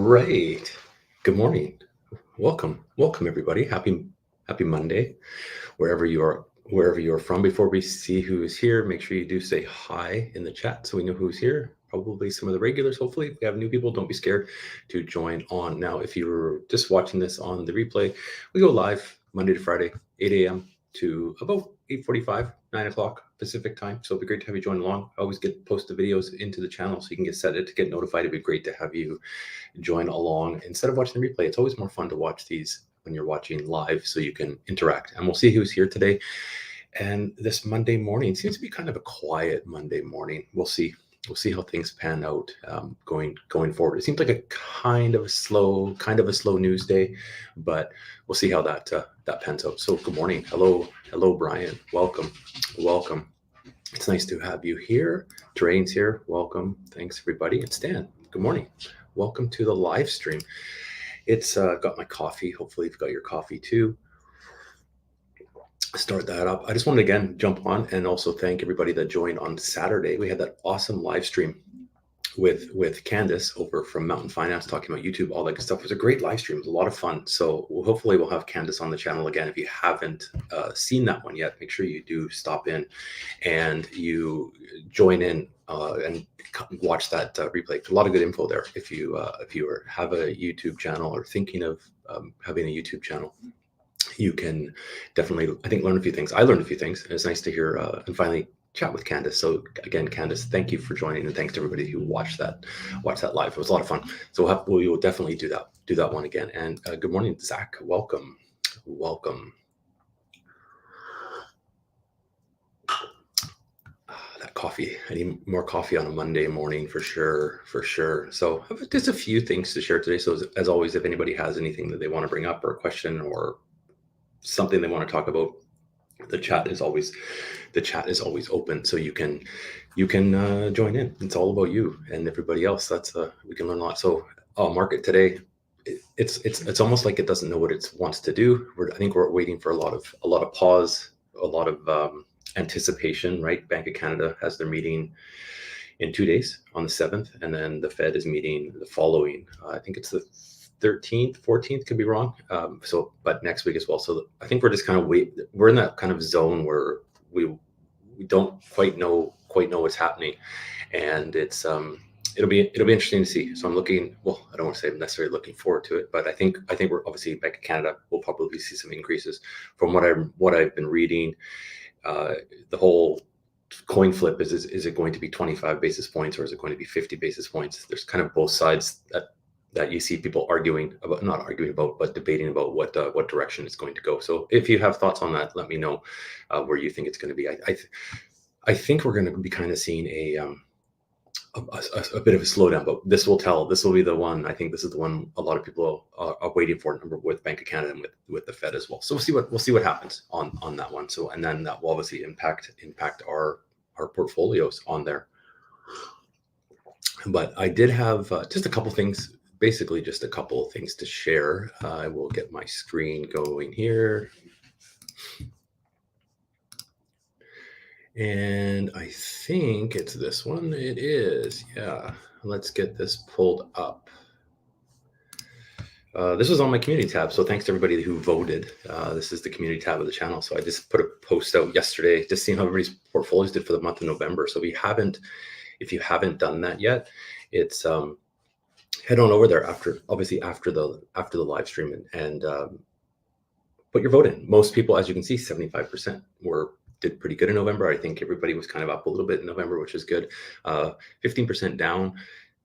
right. Good morning. Welcome everybody. Happy Monday, wherever you are from. Before we see who is here, make sure you do say hi in the chat so we know who's here. Probably some of the regulars. Hopefully, if we have new people, don't be scared to join on. Now, if you're just watching this on the replay, we go live Monday to Friday, 8 a.m. to about 8:45, 9 o'clock Pacific time. So it'd be great to have you join along. I always post the videos into the channel so you can get set to get notified. It'd be great to have you join along instead of watching the replay. It's always more fun to watch these when you're watching live so you can interact. And we'll see who's here today. And this Monday morning seems to be kind of a quiet Monday morning. We'll see how things pan out going forward. It seems like a kind of a slow news day, but we'll see how that pans out. So good morning. Hello Brian. Welcome. It's nice to have you here. Terrain's here. Welcome. Thanks everybody. It's Dan. Good morning. Welcome to the live stream. It's got my coffee. Hopefully you've got your coffee too. Start that up. I just wanted to again jump on and also thank everybody that joined on Saturday. We had that awesome live stream with Candace over from Mountain Finance talking about YouTube, all that good stuff. It was a great live stream. It was a lot of fun. So hopefully we'll have Candace on the channel again. If you haven't seen that one yet, make sure you do stop in and you join in and watch that replay. A lot of good info there. If you have a YouTube channel or thinking of having a YouTube channel, you can definitely, I think, learn a few things. I learned a few things. It's nice to hear and finally chat with Candace. So again, Candace, thank you for joining, and thanks to everybody who watched that live. It was a lot of fun. So we will definitely do that one again. And good morning, Zach. Welcome. That coffee. I need more coffee on a Monday morning for sure. So just a few things to share today. So as always, if anybody has anything that they want to bring up or a question or something they want to talk about, the chat is always open, so you can join in. It's all about you and everybody else. We can learn a lot. So market today, it's almost like it doesn't know what it wants to do. I think we're waiting for a lot of pause, a lot of anticipation, right? Bank of Canada has their meeting in 2 days on the 7th, and then the Fed is meeting the following, I think it's the 13th, 14th, could be wrong. But next week as well. So I think we're just kind of we're in that kind of zone where we don't quite know what's happening, and it's it'll be interesting to see. So I'm looking. Well, I don't want to say I'm necessarily looking forward to it, but I think we're obviously Bank of Canada will probably see some increases from what I've been reading. The whole coin flip is it going to be 25 basis points or is it going to be 50 basis points? There's kind of both sides that you see people not arguing about, but debating about what direction it's going to go. So if you have thoughts on that, let me know where you think it's going to be. I think we're going to be kind of seeing a bit of a slowdown, but this will be the one. I think this is the one a lot of people are waiting for, number with Bank of Canada and with the Fed as well. So we'll see what happens on that one. So, and then that will obviously impact our portfolios on there. But I did have just a couple things. Basically just a couple of things to share. I will get my screen going here. And I think it's this one. It is, yeah. Let's get this pulled up. This was on my community tab, so thanks to everybody who voted. This is the community tab of the channel. So I just put a post out yesterday, just seeing how everybody's portfolios did for the month of November. So if you haven't done that yet, it's head on over there after the live stream and put your vote in. Most people, as you can see, 75% did pretty good in November. I think everybody was kind of up a little bit in November, which is good. 15% down,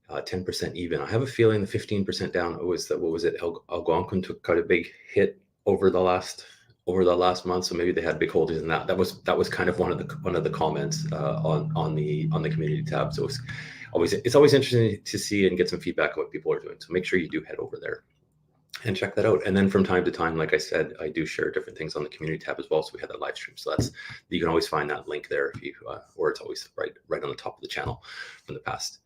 10% even. I have a feeling the 15% down was that, what was it? Algonquin took quite a big hit over the last month, so maybe they had big holdings in that. That was kind of one of the comments on the community tab. So it's always interesting to see and get some feedback on what people are doing. So make sure you do head over there and check that out. And then from time to time, like I said, I do share different things on the community tab as well. So we had that live stream. So you can always find that link there if you, or it's always right on the top of the channel from the past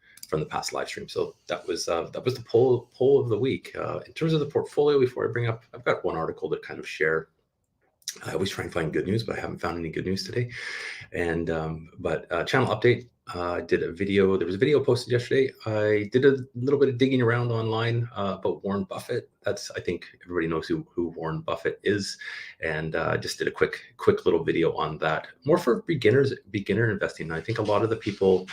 live stream. So that was the poll of the week. In terms of the portfolio, before I bring up, I've got one article to kind of share. I always try and find good news, but I haven't found any good news today. And but channel update. did a video. There was a video posted yesterday. I did a little bit of digging around online about Warren Buffett. I think everybody knows who Warren Buffett is, and just did a quick little video on that, more for beginner investing. I think a lot of the people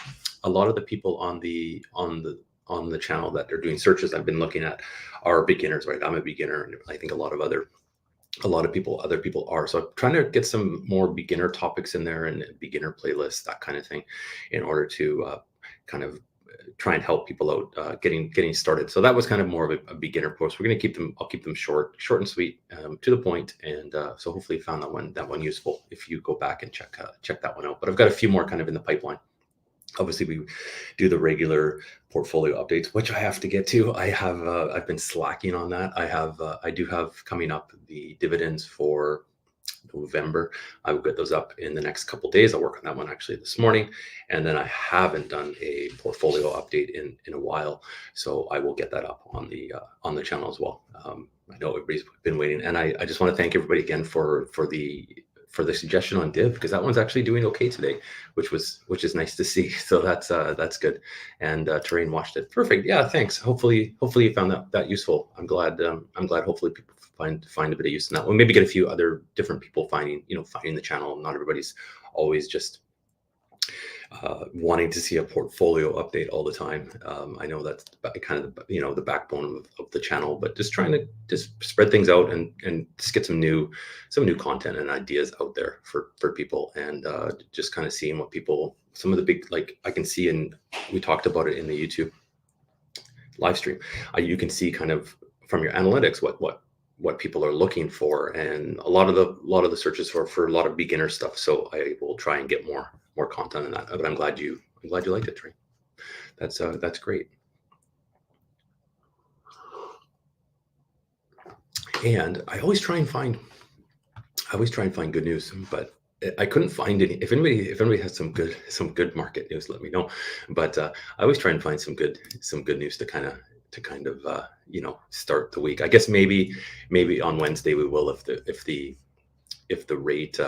on the channel that are doing searches I've been looking at are beginners, right? I'm a beginner, and I think a lot of other people are. So I'm trying to get some more beginner topics in there and beginner playlists, that kind of thing, in order to kind of try and help people out getting started. So that was kind of more of a beginner post. We're going to keep them. I'll keep them short and sweet, to the point. And so hopefully you found that one useful if you go back and check that one out. But I've got a few more kind of in the pipeline. Obviously, we do the regular portfolio updates, which I have to get to. I've been slacking on that. I do have coming up the dividends for November. I will get those up in the next couple of days. I'll work on that one actually this morning, and then I haven't done a portfolio update in a while, so I will get that up on the channel as well. I know everybody's been waiting, and I just want to thank everybody again for the suggestion on Div, because that one's actually doing okay today, which is nice to see. So that's good. And Terrain watched it. Perfect. Yeah, thanks. Hopefully you found that useful. I'm glad hopefully people find a bit of use in that. We'll maybe get a few other different people finding the channel. Not everybody's always just wanting to see a portfolio update all the time. I know that's kind of the backbone of the channel, but just trying to just spread things out and just get some new content and ideas out there for people, and just kind of seeing what people, some of the big, like I can see, and we talked about it in the YouTube live stream. You can see kind of from your analytics what people are looking for, and a lot of the searches for a lot of beginner stuff. So I will try and get more content on that. But I'm glad you liked it, Trey. That's great. And I always try and find good news, but I couldn't find any. If anybody has some good market news, let me know. But I always try and find some good news to kind of start the week. I guess maybe on Wednesday we will, if the rate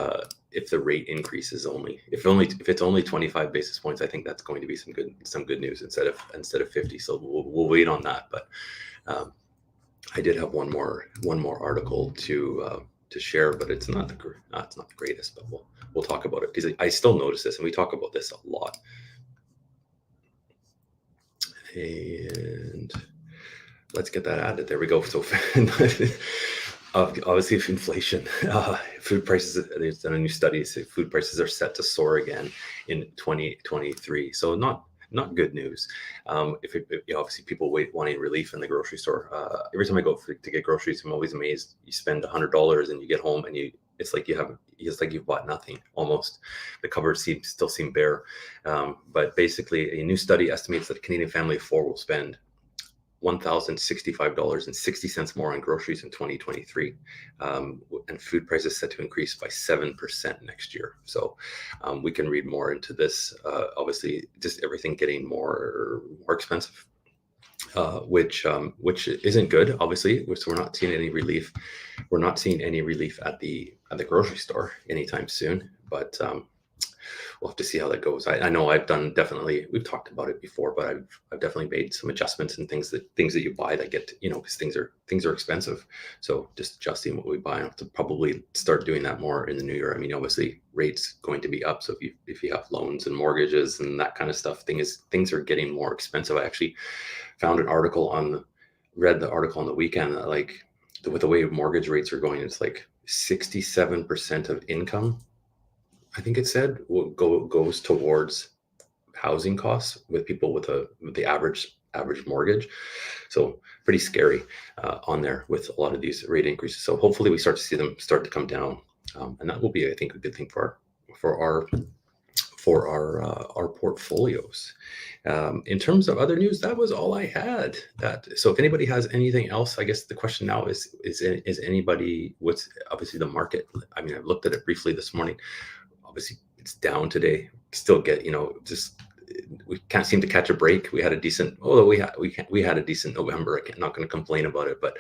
increases if it's only 25 basis points. I think that's going to be some good news instead of 50. So we'll wait on that. But I did have one more article to share, but it's not the greatest. But we'll talk about it, because I still notice this, and we talk about this a lot. And let's get that added. There we go. So obviously, if inflation, food prices, there's done a new study, so food prices are set to soar again in 2023. So not good news. Obviously people wanting relief in the grocery store. Every time I go to get groceries, I'm always amazed. You spend $100 and you get home and it's like you've bought nothing almost. The cupboards still seem bare. But basically, a new study estimates that a Canadian family of four will spend $1,065.60 more on groceries in 2023, and food prices set to increase by 7% next year. So we can read more into this. Obviously, just everything getting more expensive, which isn't good. Obviously, so we're not seeing any relief. We're not seeing any relief at the grocery store anytime soon. But we'll have to see how that goes. I know we've talked about it before, but I've definitely made some adjustments and things that you buy that get, because things are expensive. So just adjusting what we buy. I have to probably start doing that more in the new year. I mean, obviously rates going to be up. So if you have loans and mortgages and that kind of stuff, things are getting more expensive. I actually found read the article on the weekend that, like, with the way mortgage rates are going, it's like 67% of income, I think it said, goes towards housing costs with people with the average mortgage. So pretty scary on there with a lot of these rate increases. So hopefully we start to see them start to come down, and that will be, I think, a good thing for our portfolios. In terms of other news, that was all I had. So if anybody has anything else, I guess the question now is anybody, what's obviously the market? I mean, I've looked at it briefly this morning. Obviously it's down today. Still get, just we can't seem to catch a break. We had a decent, we had a decent November. I'm not going to complain about it, but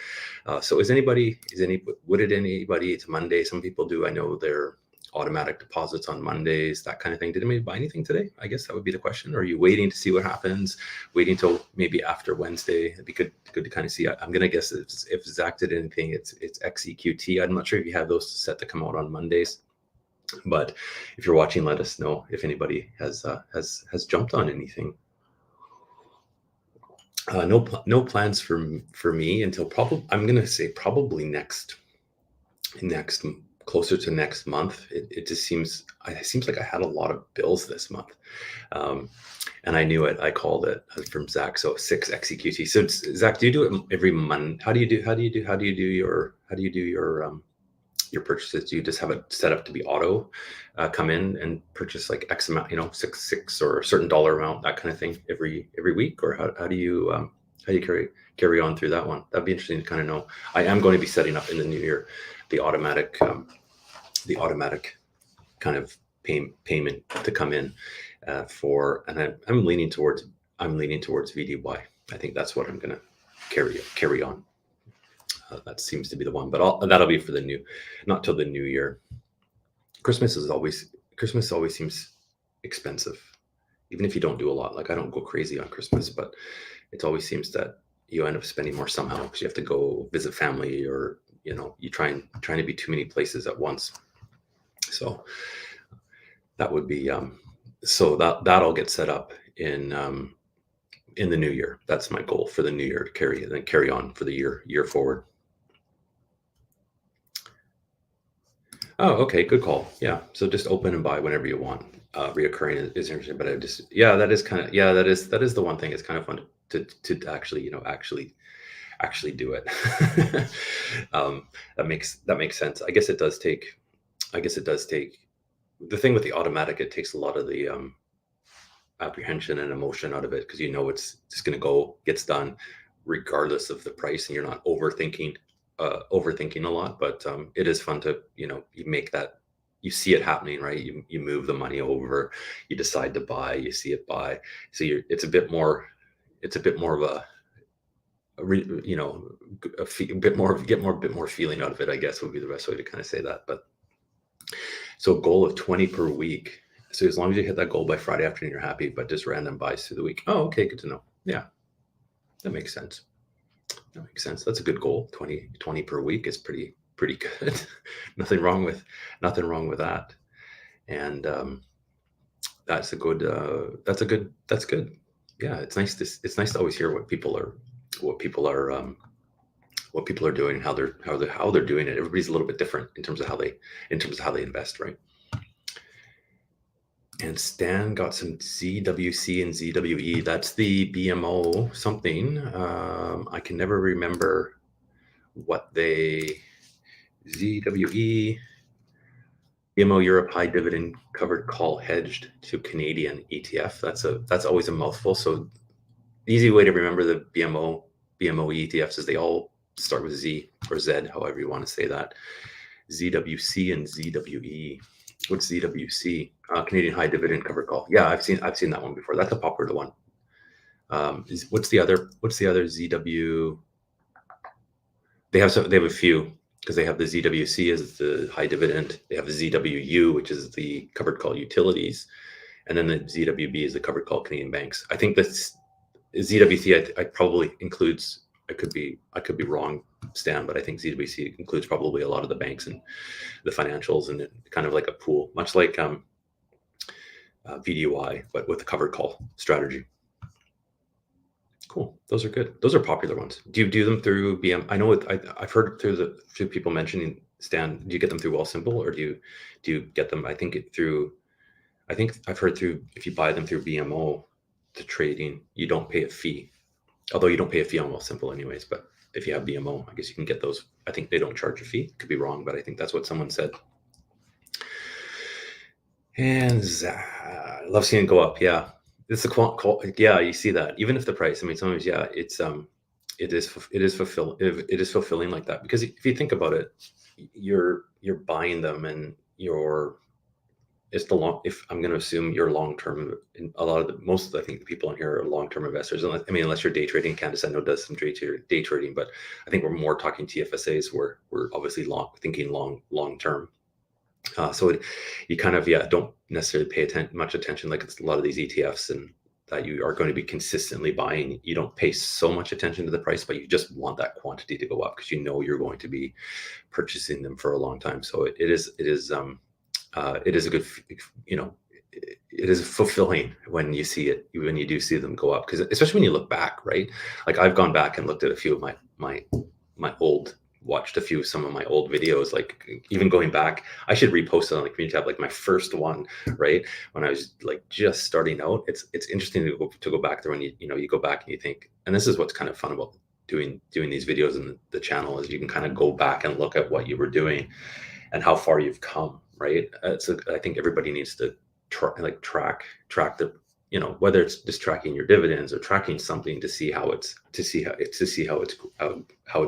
so it's Monday. Some people do. I know they're automatic deposits on Mondays, that kind of thing. Did anybody buy anything today? I guess that would be the question. Or are you waiting to see what happens? Waiting till maybe after Wednesday? It'd be good to kind of see. I'm gonna guess if Zach did anything, it's XEQT. I'm not sure if you have those set to come out on Mondays, but if you're watching, let us know if anybody has jumped on anything. No plans for me until I'm gonna say probably next closer to next month. It just seems like I had a lot of bills this month, and I knew it. I called it from Zach. So 6 XEQT. So Zach, do you do it every month? How do you do your purchases? Do you just have it set up to be auto, come in and purchase like X amount, six or a certain dollar amount, that kind of thing every week? Or how do you carry on through that one? That'd be interesting to kind of know. I am going to be setting up in the new year the automatic kind of payment to come in and I'm leaning towards VDY. I think that's what I'm going to carry on. That seems to be the one, but that'll be for not till the new year. Christmas always seems expensive, even if you don't do a lot. Like I don't go crazy on Christmas, but it always seems that you end up spending more somehow because you have to go visit family, or you trying to be too many places at once. So that would be that'll get set up in the new year. That's my goal for the new year, to carry on for the year forward. Oh, okay, good call. Yeah, so just open and buy whenever you want. Reoccurring is interesting, but that is the one thing. It's kind of fun to actually do it. That makes sense. I guess it does take. The thing with the automatic, it takes a lot of the apprehension and emotion out of it, because it's just going to gets done regardless of the price, and you're not overthinking a lot. But it is fun to you make that, you see it happening, right? You move the money over, you decide to buy, you see it buy, so it's a bit more of a bit more feeling out of it, I guess, would be the best way to kind of say that. But so goal of 20 per week. So as long as you hit that goal by Friday afternoon, you're happy, but just random buys through the week. Oh, okay, good to know. Yeah, that makes sense. That's a good goal. 20 per week is pretty good. Nothing wrong with that. And that's good. Yeah, it's nice to always hear what people are doing, how they're doing it. Everybody's a little bit different in terms of how they invest, right? And Stan got some ZWC and ZWE. That's the BMO something. I can never remember what ZWE, BMO Europe High Dividend Covered Call Hedged to Canadian ETF. That's always a mouthful. So the easy way to remember the BMO ETFs is they all start with Z or Z, however you want to say that. ZWC and ZWE. What's ZWC? Canadian High Dividend Covered Call. Yeah, I've seen that one before. That's a popular one. What's the other ZW? They have a few, because they have the ZWC as the high dividend. They have the ZWU, which is the covered call utilities, and then the ZWB is the covered call Canadian banks. I think that's ZWC. I probably includes. I could be wrong, Stan, but I think ZWC includes probably a lot of the banks and the financials, and kind of like a pool, much like VDY, but with a covered call strategy. Cool. Those are good. Those are popular ones. Do you do them through BM? I know I've heard through people mentioning, Stan, do you get them through Wealthsimple, or do you get them? I think I've heard through, if you buy them through BMO to trading, you don't pay a fee. Although you don't pay a fee on Wealthsimple anyways, but if you have BMO, I guess you can get those. I think they don't charge a fee. Could be wrong, but I think that's what someone said. And I love seeing it go up. Yeah, it's yeah, you see that. Even if the price, I mean, sometimes, yeah, it is fulfilling like that, because if you think about it, you're buying them, and if I'm going to assume you're long-term, and most of I think the people on here are long-term investors. Unless you're day trading. Candace, I know, does some day trading, but I think we're more talking TFSAs, where we're obviously thinking long-term. You kind of don't necessarily pay much attention, like it's a lot of these ETFs and that you are going to be consistently buying. You don't pay so much attention to the price, but you just want that quantity to go up because you know you're going to be purchasing them for a long time. So it is a good, it is fulfilling when you see it, when you do see them go up, because especially when you look back, right? Like I've gone back and looked at a few of my old, watched some of my old videos, like even going back, I should repost it on the community tab, like my first one, right? When I was like just starting out. It's interesting to go back there when you go back and you think, and this is what's kind of fun about doing these videos in the channel, is you can kind of go back and look at what you were doing and how far you've come, right? I think everybody needs to track the, whether it's just tracking your dividends or tracking something to see how it's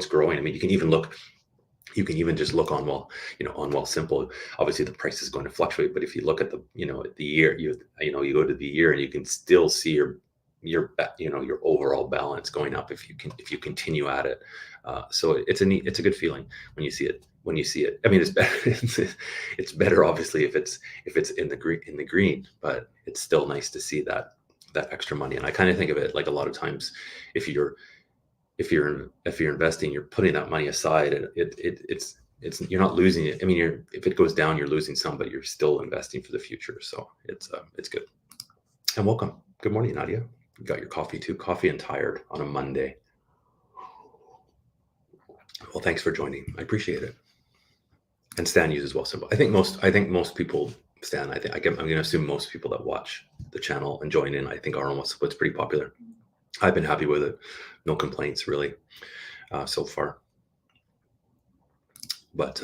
growing. I mean, you can even just look on Wealthsimple. Obviously the price is going to fluctuate, but if you look at the year, you go to the year and you can still see your overall balance going up if you continue at it. So it's a good feeling when you see it. I mean, it's better. It's better obviously if it's in the green, but it's still nice to see that extra money. And I kind of think of it like a lot of times, if you're investing, you're putting that money aside, and it's you're not losing it. I mean, if it goes down, you're losing some, but you're still investing for the future. So it's good. And welcome. Good morning, Nadia. You got your coffee too. Coffee and tired on a Monday. Well, thanks for joining. I appreciate it. And Stan uses Wealthsimple. I think most people, Stan, I'm going to assume most people that watch the channel and join in, I think are on Wealthsimple. It's pretty popular. I've been happy with it. No complaints really so far. But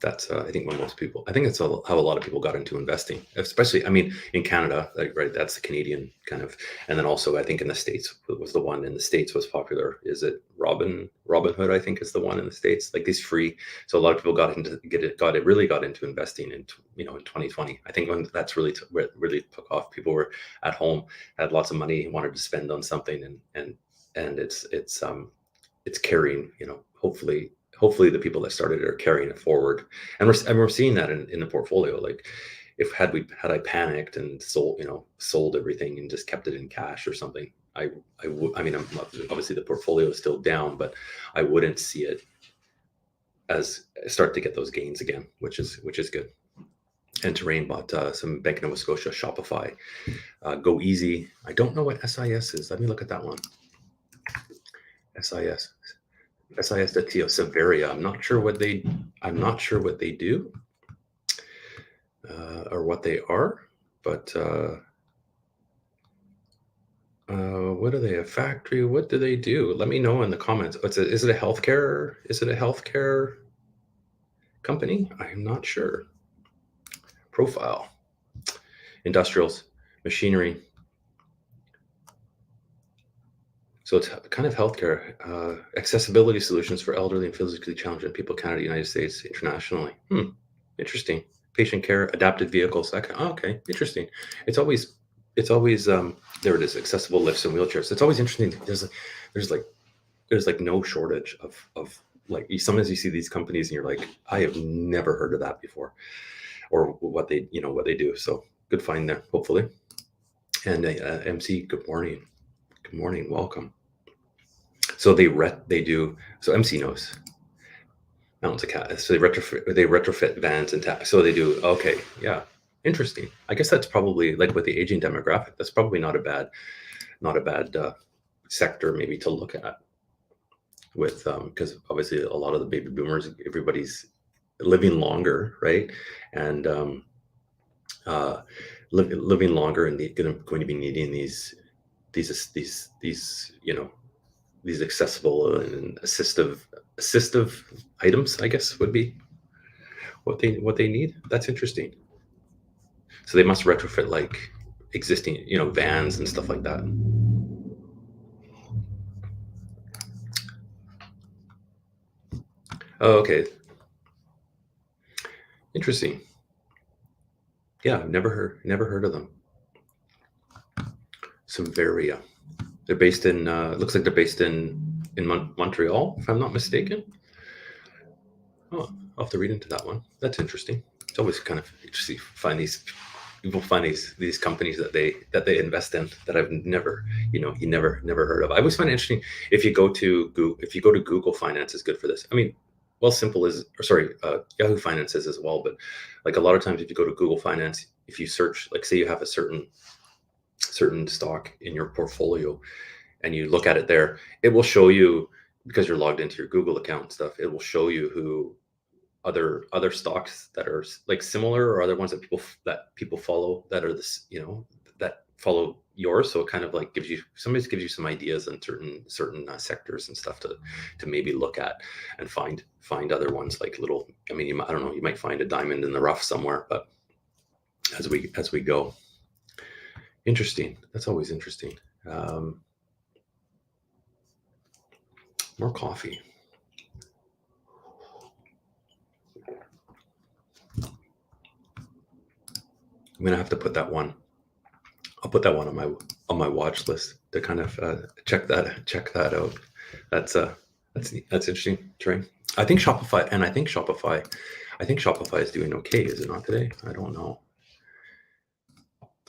that's I think it's how a lot of people got into investing, especially, I mean, in Canada, right? That's the Canadian kind of, and then also I think in the States was the one in the States was popular. Is it Robinhood? I think is the one in the States, like these free. So a lot of people got into investing in 2020. I think when that's really took off. People were at home, had lots of money, wanted to spend on something, and it's carrying. Hopefully the people that started it are carrying it forward, and we're seeing that in the portfolio. Like, had I panicked and sold everything and just kept it in cash or something, I mean, obviously the portfolio is still down, but I wouldn't see it as start to get those gains again, which is good. And Terrain bought some Bank of Nova Scotia, Shopify, Go Easy. I don't know what SIS is. Let me look at that one. SIS. T.TO, Severia. I'm not sure what they do or what they are, but what are they? A factory? What do they do? Let me know in the comments. Is it a healthcare? Is it a healthcare company? I'm not sure. Profile. Industrials, machinery. So it's kind of healthcare, accessibility solutions for elderly and physically challenged people, Canada, United States, internationally. Interesting. Patient care, adapted vehicles. Okay, interesting. It's always there it is, accessible lifts and wheelchairs. It's always interesting. There's no shortage of like, sometimes you see these companies and you're like, I have never heard of that before, or what they do. So good find there, hopefully. And MC, good morning. Good morning, welcome. So they do. So MC knows Mountains of Cat. So they retrofit vans and so they do. Okay, yeah, interesting. I guess that's probably, like, with the aging demographic, that's probably not a bad sector maybe to look at. With because obviously a lot of the baby boomers, everybody's living longer, right? And living longer, and going to be needing these accessible and assistive items, I guess, would be what they need. That's interesting. So they must retrofit like existing, vans and stuff like that. Oh, okay. Interesting. Yeah, I've never heard of them. Severia. They're based in, looks like they're based in Montreal, if I'm not mistaken. Oh, I'll have to read into that one. That's interesting. It's always kind of interesting to find these companies that they invest in that I've never, you never heard of. I always find it interesting if you go to Google Finance is good for this. I mean, Wealthsimple is, or sorry, Yahoo Finance is as well. But like a lot of times, if you go to Google Finance, if you search, like say you have a certain stock in your portfolio, and you look at it there, it will show you, because you're logged into your Google account and stuff. It will show you who other stocks that are like similar, or other ones that people follow that are this, that follow yours. So it kind of like gives you some ideas on certain sectors and stuff to maybe look at and find other ones like little. I mean, I don't know, you might find a diamond in the rough somewhere, but as we go. Interesting. That's always interesting. More coffee. I'm gonna have to put that one. I'll put that one on my watch list to kind of check that out. That's interesting, Trey. I think Shopify is doing okay, is it not today? I don't know.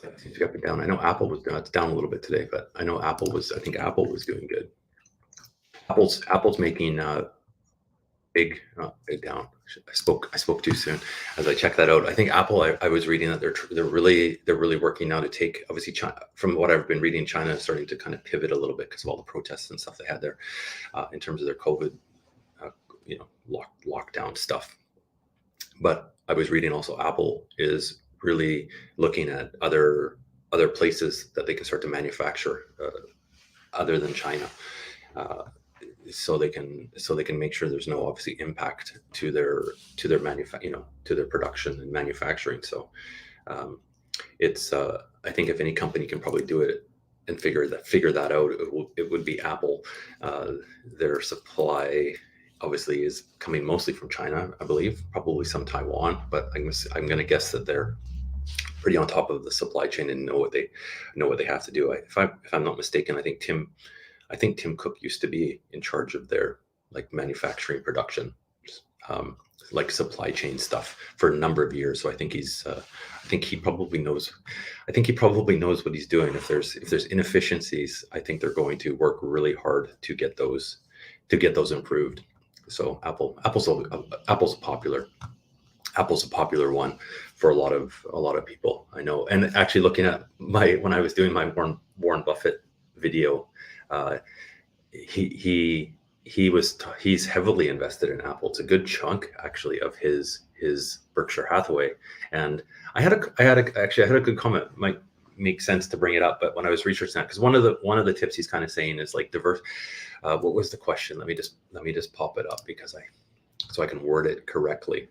It seems to be up and down. I know Apple was it's down a little bit today, but I know Apple was doing good. Apple's making big down. I spoke too soon. As I check that out, I think Apple. I was reading that they're really working now to take, obviously, China. From what I've been reading, China is starting to kind of pivot a little bit because of all the protests and stuff they had there, in terms of their COVID, lockdown stuff. But I was reading also Apple is really looking at other places that they can start to manufacture other than China. So they can make sure there's no obviously impact to their to their production and manufacturing. So it's I think if any company can probably do it and figure that out, it would be Apple. Their supply obviously is coming mostly from China, I believe, probably some Taiwan, but I'm going to guess that they're pretty on top of the supply chain and know what they have to do. If I'm not mistaken, I think Tim Cook used to be in charge of their like manufacturing production, like supply chain stuff for a number of years. So I think he probably knows what he's doing. If there's inefficiencies, I think they're going to work really hard to get those improved. So Apple's a popular one for a lot of people, I know. And actually looking at when I was doing my Warren Buffett video, he's heavily invested in Apple. It's a good chunk actually of his Berkshire Hathaway. And I had a good comment. Might make sense to bring it up, but when I was researching that, because one of the tips he's kind of saying is like diverse. What was the question? Let me just pop it up so I can word it correctly.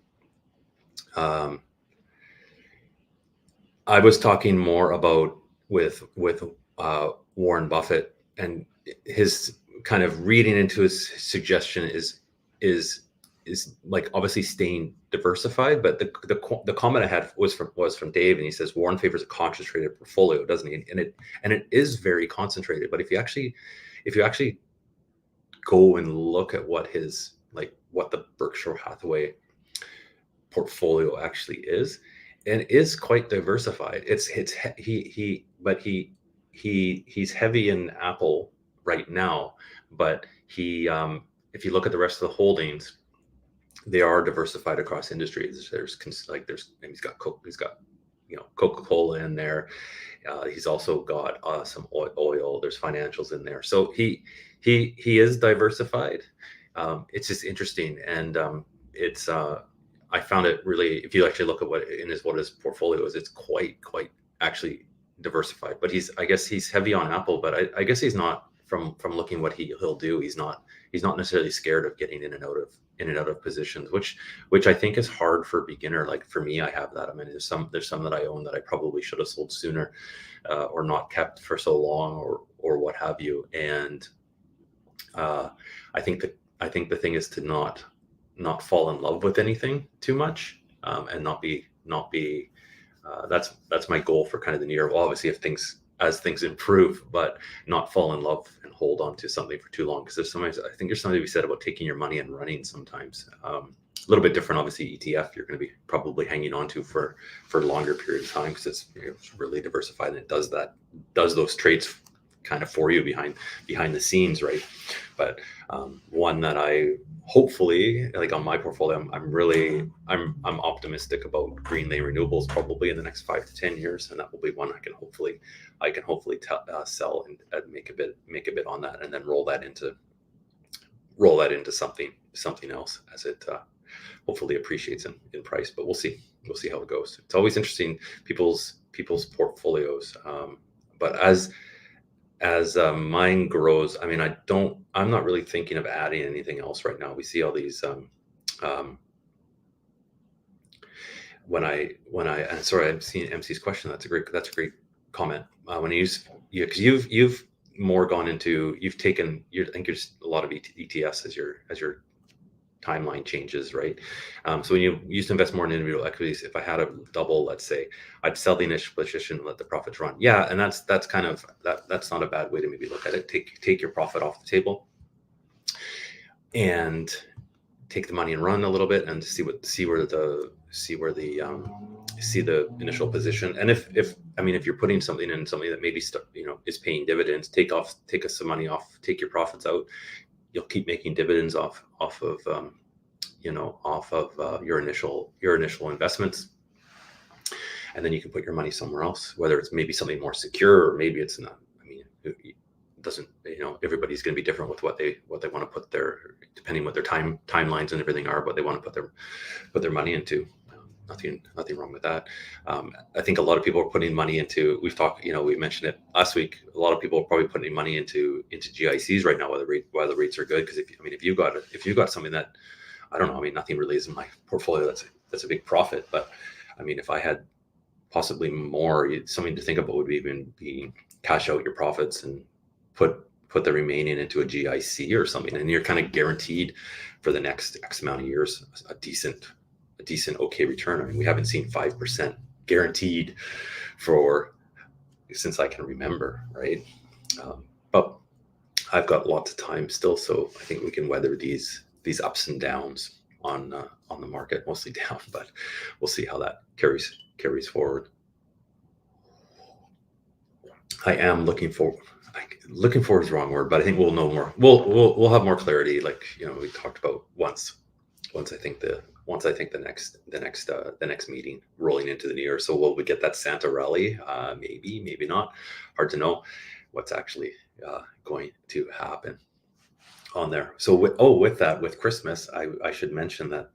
I was talking more about with Warren Buffett, and his kind of reading into his suggestion is like obviously staying diversified. But the comment I had was from Dave, and he says Warren favors a concentrated portfolio, doesn't he? And it is very concentrated. But if you actually go and look at what the Berkshire Hathaway portfolio actually is, and is quite diversified. He's heavy in Apple right now, but if you look at the rest of the holdings, they are diversified across industries. He's got Coca-Cola in there. He's also got some oil. There's financials in there. So he is diversified. It's just interesting, and I found it really, if you actually look at what his portfolio is, it's quite actually diversified. But I guess he's heavy on Apple, but I guess he's not, from looking what he'll do, he's not necessarily scared of getting in and out of positions, which I think is hard for a beginner. Like for me, I have that. I mean, there's some that I own that I probably should have sold sooner, or not kept for so long, or what have you. And I think the thing is to not fall in love with anything too much, and not be that's my goal for kind of the near. Well, obviously as things improve, but not fall in love and hold on to something for too long, because I think there's something to be said about taking your money and running sometimes. A little bit different, obviously. ETF you're going to be probably hanging on to for a longer period of time, because it's really diversified, and it does those trades kind of for you behind the scenes, right? But one that I hopefully, like on my portfolio, I'm optimistic about Greenlane Renewables probably in the next 5 to 10 years, and that will be one I can hopefully sell and make a bit on that, and then roll that into something else as it hopefully appreciates in price. But we'll see how it goes. It's always interesting, people's portfolios, but as mine grows, I mean, I'm not really thinking of adding anything else right now. We see all these and sorry, I'm seeing MC's question. That's a great comment. When because you've more gone into, I think there's a lot of ETFs as your timeline changes, right? So when you used to invest more in individual equities, if I had a double, let's say, I'd sell the initial position and let the profits run. Yeah, and that's kind of that's not a bad way to maybe look at it. Take your profit off the table and take the money and run a little bit and see the initial position. And if you're putting something in, something that maybe is paying dividends, take some money off, take your profits out. You'll keep making dividends off of your initial investments, and then you can put your money somewhere else, whether it's maybe something more secure, or maybe it's not. I mean, it doesn't, everybody's going to be different with what they want to put depending what their timelines and everything are, what they want to put their money into. Nothing wrong with that. I think a lot of people are putting money into, we mentioned it last week, a lot of people are probably putting money into GICs right now while the rates are good. Because if you've got something that, I don't know, nothing really is in my portfolio that's a big profit. But if I had possibly more, something to think about would be cash out your profits and put the remaining into a GIC or something, and you're kind of guaranteed for the next X amount of years a decent okay return. We haven't seen 5% guaranteed since I can remember, right? But I've got lots of time still, so I think we can weather these ups and downs on the market, mostly down, but we'll see how that carries forward. I am looking forward is the wrong word, but I think we'll know more. We'll have more clarity, like we talked about once I think the next meeting rolling into the new year. So will we get that Santa rally? Maybe not. Hard to know what's actually going to happen on there. So with Christmas, I should mention that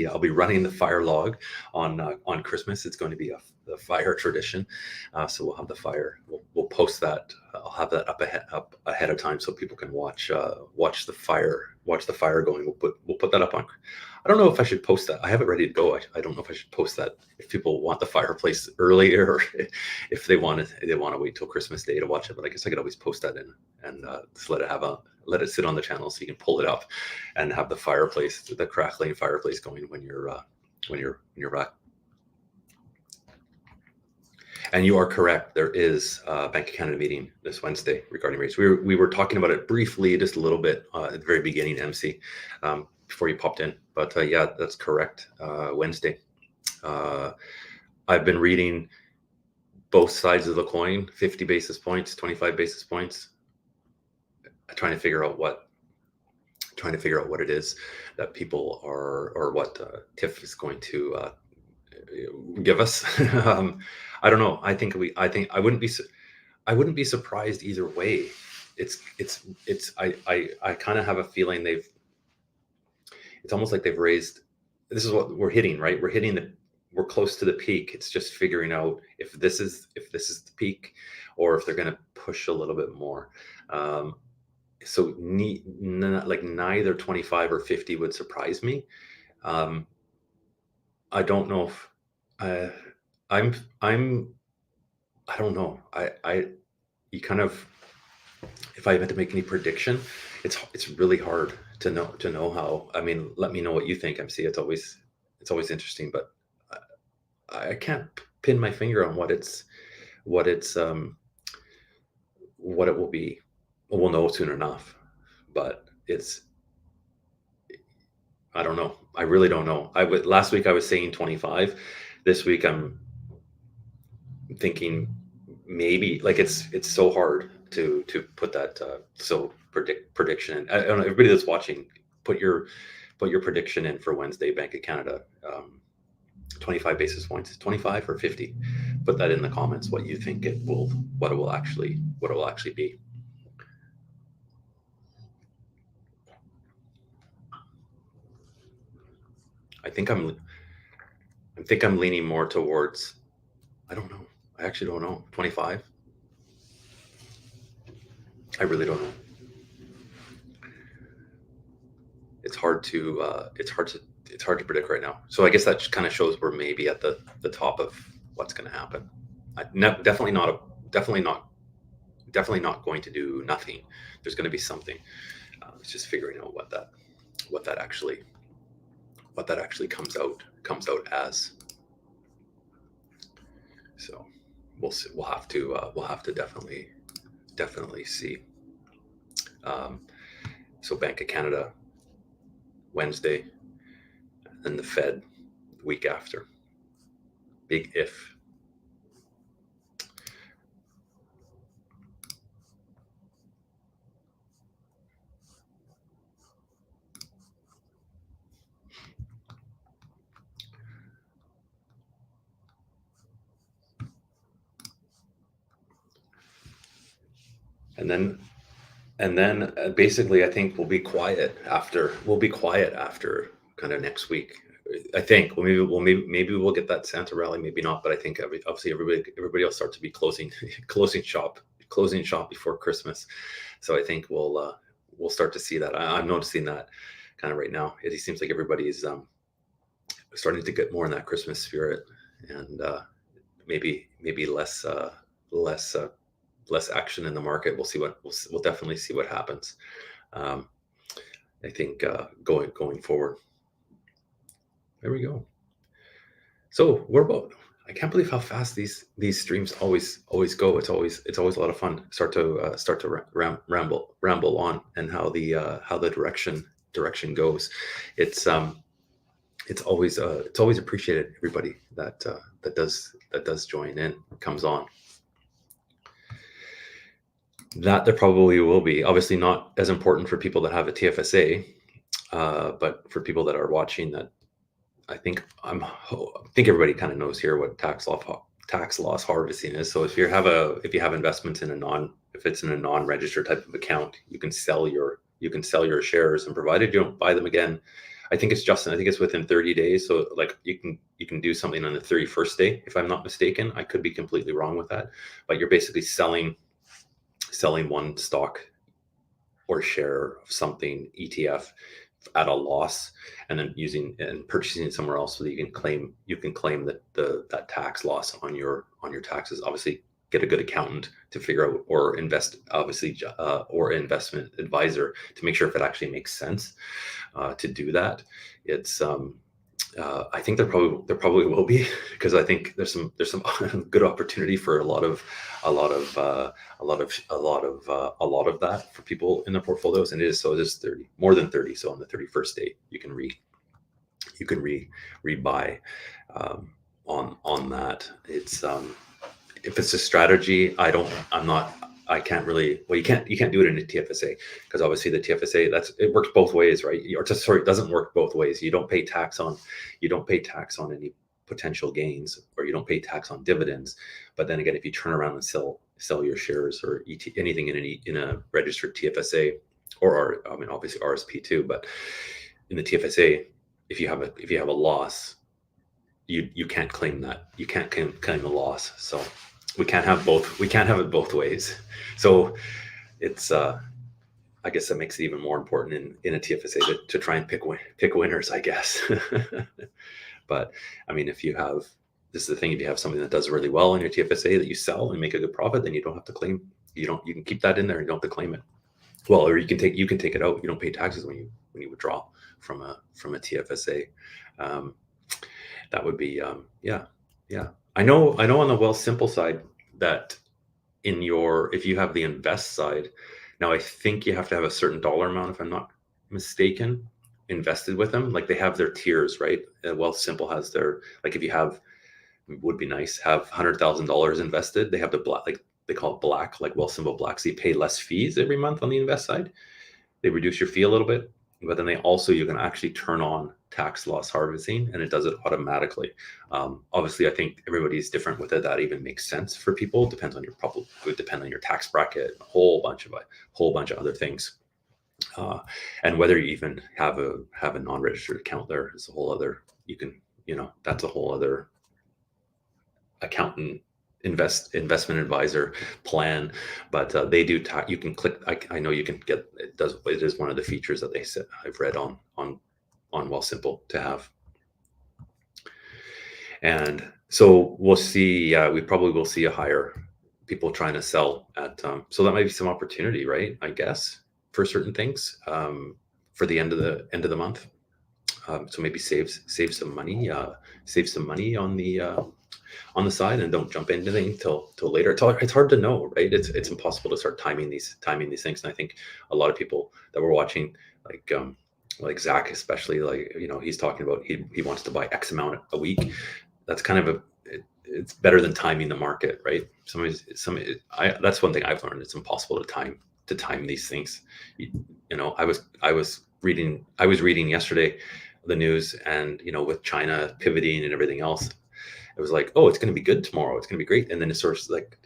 I'll be running the fire log on Christmas. It's going to be the fire tradition. So we'll have the fire. We'll post that. I'll have that up ahead of time so people can watch the fire going. We'll put that up on. I don't know if I should post that. I have it ready to go. I don't know if I should post that if people want the fireplace earlier, or if they want to wait till Christmas Day to watch it. But I guess I could always post that in and just let it sit on the channel so you can pull it up and have the crackling fireplace going when you're back. And you are correct. There is a Bank of Canada meeting this Wednesday regarding rates. We were talking about it briefly, just a little bit at the very beginning, MC, before you popped in. But yeah, that's correct. Wednesday. I've been reading both sides of the coin, 50 basis points, 25 basis points, trying to figure out what it is that people are, or what TIF is going to give us. I don't know. I think I wouldn't be surprised either way. I kind of have a feeling it's almost like they've raised. This is what we're hitting, right? We're close to the peak. It's just figuring out if this is the peak, or if they're going to push a little bit more. So neither 25 or 50 would surprise me. I don't know if I don't know. You kind of, if I had to make any prediction, it's really hard to know how. Let me know what you think, MC. It's always interesting, but I can't pin my finger on what it will be. We'll know soon enough, but I don't know. I really don't know. Last week I was saying 25. This week I'm thinking maybe, like, it's so hard to put that prediction in. I don't know, everybody that's watching, put your prediction in for Wednesday, Bank of Canada, 25 basis points, 25 or 50. Put that in the comments, what you think what it will actually be. I think I'm leaning more towards, I don't know. I actually don't know. 25. I really don't know. It's hard to predict right now. So I guess that kind of shows we're maybe at the top of what's going to happen. Definitely not going to do nothing. There's going to be something. It's just figuring out what that actually comes out as. So we'll see. We'll have to definitely see. So Bank of Canada Wednesday, and the Fed the week after. Big if. And then basically, I think we'll be quiet after kind of next week. I think maybe we'll get that Santa rally, maybe not, but I think obviously everybody will start to be closing shop before Christmas. So I think we'll start to see that. I'm noticing that kind of right now. It seems like everybody's starting to get more in that Christmas spirit, and maybe less action in the market. We'll definitely see what happens. I think going forward. There we go. So I can't believe how fast these streams always go. It's always a lot of fun. Start to ramble on, and how the direction goes. It's always appreciated, everybody that does join in, comes on. That there probably will be, obviously not as important for people that have a TFSA, but for people that are watching, that I think everybody kind of knows here what tax loss harvesting is. So if you have investments if it's in a non-registered type of account, you can sell your shares, and provided you don't buy them again, I think it's within 30 days. So like you can do something on the 31st day, if I'm not mistaken. I could be completely wrong with that, but you're basically selling one stock or share of something ETF at a loss, and then purchasing it somewhere else, so that you can claim that tax loss on your taxes. Obviously, get a good accountant to figure out, or investment advisor to make sure if it actually makes sense to do that. It's I think there probably will be, because I think there's some good opportunity for a lot of that for people in their portfolios, and it is 30, more than 30. So on the 31st day, you can rebuy on that. It's if it's a strategy, I can't really. Well, you can't do it in a TFSA, because obviously the TFSA, it works both ways, right? It doesn't work both ways. You don't pay tax on any potential gains, or you don't pay tax on dividends. But then again, if you turn around and sell your shares or anything in a registered TFSA, or obviously RSP too, but in the TFSA, if you have a loss, you can't claim that. You can't claim the loss. So we can't have it both ways. So it's I guess that makes it even more important in a TFSA to try and pick winners, I guess. But I mean, this is the thing, if you have something that does really well in your TFSA that you sell and make a good profit, then you don't have to claim. You can keep that in there, and you don't have to claim it. Well, or you can take it out. You don't pay taxes when you withdraw from a TFSA. That would be yeah. I know on the Wealthsimple side, that if you have the invest side, now I think you have to have a certain dollar amount, if I'm not mistaken, invested with them, like they have their tiers, right? Wealthsimple has their, like if you have, would be nice, have $100,000 invested, they have the black, like they call it black, like Wealthsimple Black. So you pay less fees every month on the invest side. They reduce your fee a little bit, but then you can actually turn on tax loss harvesting, and it does it automatically. Obviously, I think everybody's different with it. That even makes sense for people. Depends on your would depend on your tax bracket, a whole bunch of other things, and whether you even have a non-registered account. There is a whole other. That's a whole other accountant investment advisor plan, but they do you can click, I know you can get it is one of the features that they said I've read on Wealthsimple to have. And so we'll see, we probably will see a higher people trying to sell at so that might be some opportunity, right, I guess, for certain things, for the end of the month. So maybe save some money on the side, and don't jump into anything till later. It's hard to know, right? It's impossible to start timing these things. And I think a lot of people that were watching, like Zach especially, like, he's talking about he wants to buy X amount a week. That's kind of it's better than timing the market, right? That's one thing I've learned. It's impossible to time these things. I was reading yesterday the news, and with China pivoting and everything else, it was like, oh, it's going to be good tomorrow, it's going to be great. And then it's sort of like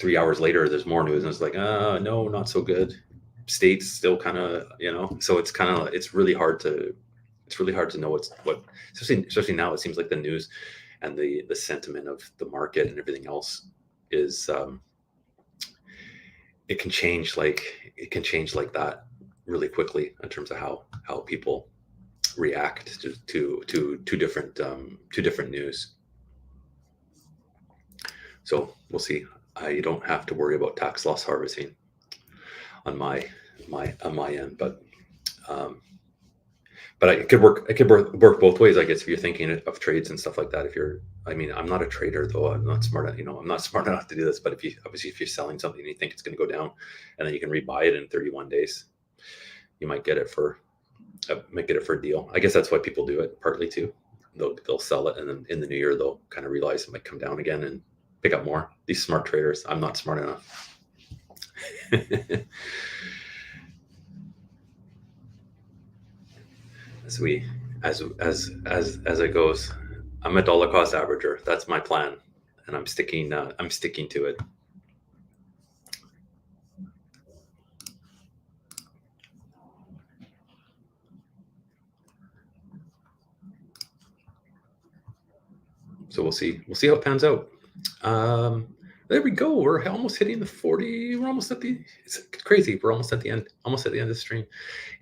3 hours later, there's more news, and it's like, no, not so good. States still kind of, so it's really hard to know what, especially now. It seems like the news and the sentiment of the market and everything else is, it can change like that really quickly in terms of how people react to different news. So we'll see. You don't have to worry about tax loss harvesting on my end, but it could work both ways, I guess, if you're thinking of trades and stuff like that. I'm not a trader, though. I'm not smart enough to do this. But if you're selling something and you think it's going to go down, and then you can rebuy it in 31 days, you might get it for a deal. I guess that's why people do it, partly too. They'll sell it, and then in the new year they'll kind of realize it might come down again and pick up more. These smart traders. I'm not smart enough. as it goes, I'm a dollar cost averager. That's my plan, and I'm sticking to it. So we'll see how it pans out. There we go. We're almost hitting the 40. We're almost it's crazy. We're almost at the end of the stream.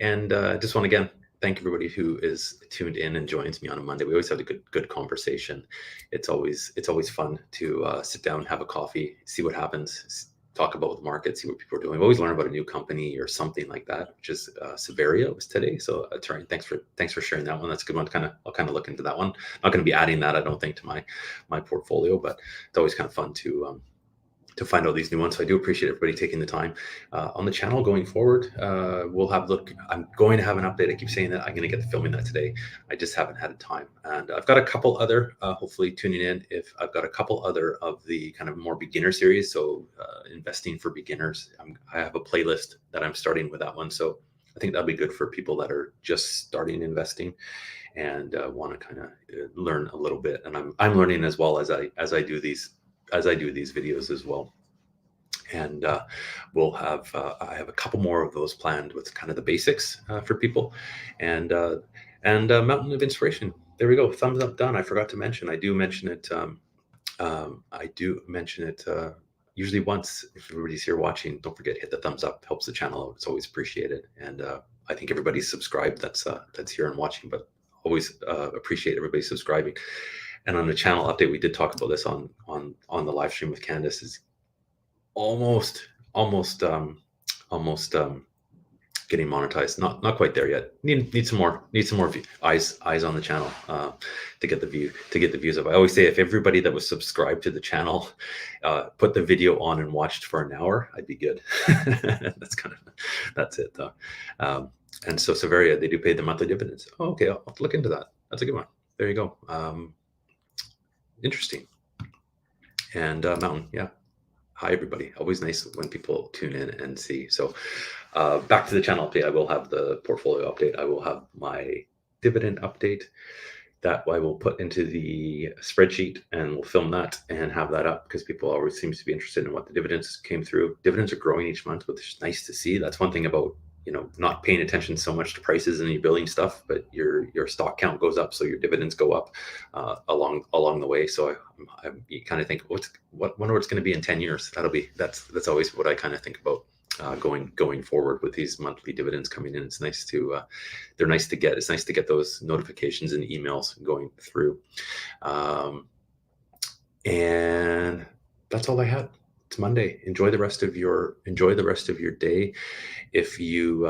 And just want to again thank everybody who is tuned in and joins me on a Monday. We always have a good conversation. It's always fun to sit down, have a coffee, see what happens, talk about the market, see what people are doing. We always learn about a new company or something like that, which is Severia was today. So Terry, thanks for sharing that one. That's a good one. I'll kind of look into that one. Not going to be adding that, I don't think, to my portfolio, but it's always kind of fun to find out these new ones. So I do appreciate everybody taking the time on the channel going forward. I'm going to have an update. I keep saying that I'm going to get to filming that today. I just haven't had time. And I've got a couple other, hopefully tuning in, if I've got a couple other of the kind of more beginner series. So investing for beginners. I have a playlist that I'm starting with that one. So I think that'll be good for people that are just starting investing and want to kind of learn a little bit. And I'm learning as well as I do these videos as well. And we'll have I have a couple more of those planned with kind of the basics for people, and Mountain of Inspiration. There we go. Thumbs up done. I forgot to mention. I do mention it. Usually once. If everybody's here watching, don't forget, hit the thumbs up. Helps the channel out. It's always appreciated. And I think everybody's subscribed that's here and watching, but always appreciate everybody subscribing. And on the channel update, we did talk about this on the live stream with Candace. Is almost getting monetized. Not quite there yet. Need some more eyes on the channel to get the views up. I always say, if everybody that was subscribed to the channel put the video on and watched for an hour, I'd be good. That's it though. And so Severia, they do pay the monthly dividends. Oh, okay, I'll have to look into that. That's a good one. There you go. Interesting. And Mountain, yeah. Hi, everybody. Always nice when people tune in and see. So back to the channel update. I will have the portfolio update. I will have my dividend update that I will put into the spreadsheet, and we'll film that and have that up because people always seems to be interested in what the dividends came through. Dividends are growing each month, which is nice to see. That's one thing about, you know, not paying attention so much to prices and your building stuff, but your stock count goes up, so your dividends go up along the way. So you kind of think, wonder what's going to be in 10 years. That's always what I kind of think about. Going forward with these monthly dividends coming in, it's nice to they're nice to get. It's nice to get those notifications and emails going through. And that's all I had. It's Monday. Enjoy the rest of your day. If you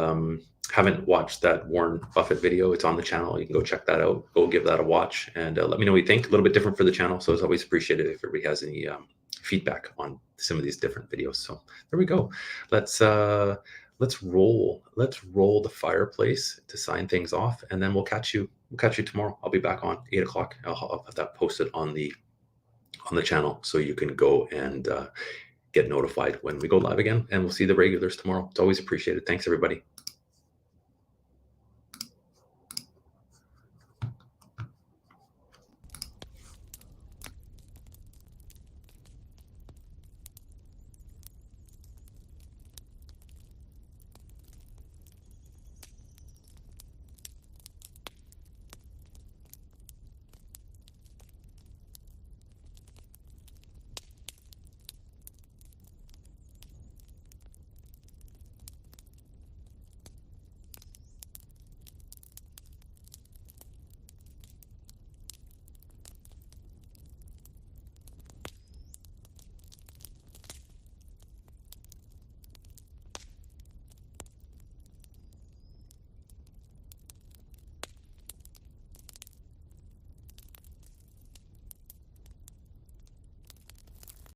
haven't watched that Warren Buffett video, it's on the channel. You can go check that out. Go give that a watch, and let me know what you think. A little bit different for the channel, so it's always appreciated if everybody has any feedback on some of these different videos. So there we go. Let's roll the fireplace to sign things off, and then we'll catch you tomorrow. I'll be back on 8 o'clock. I'll have that posted on the channel, so you can go and get notified when we go live again, and we'll see the regulars tomorrow. It's always appreciated. Thanks, everybody.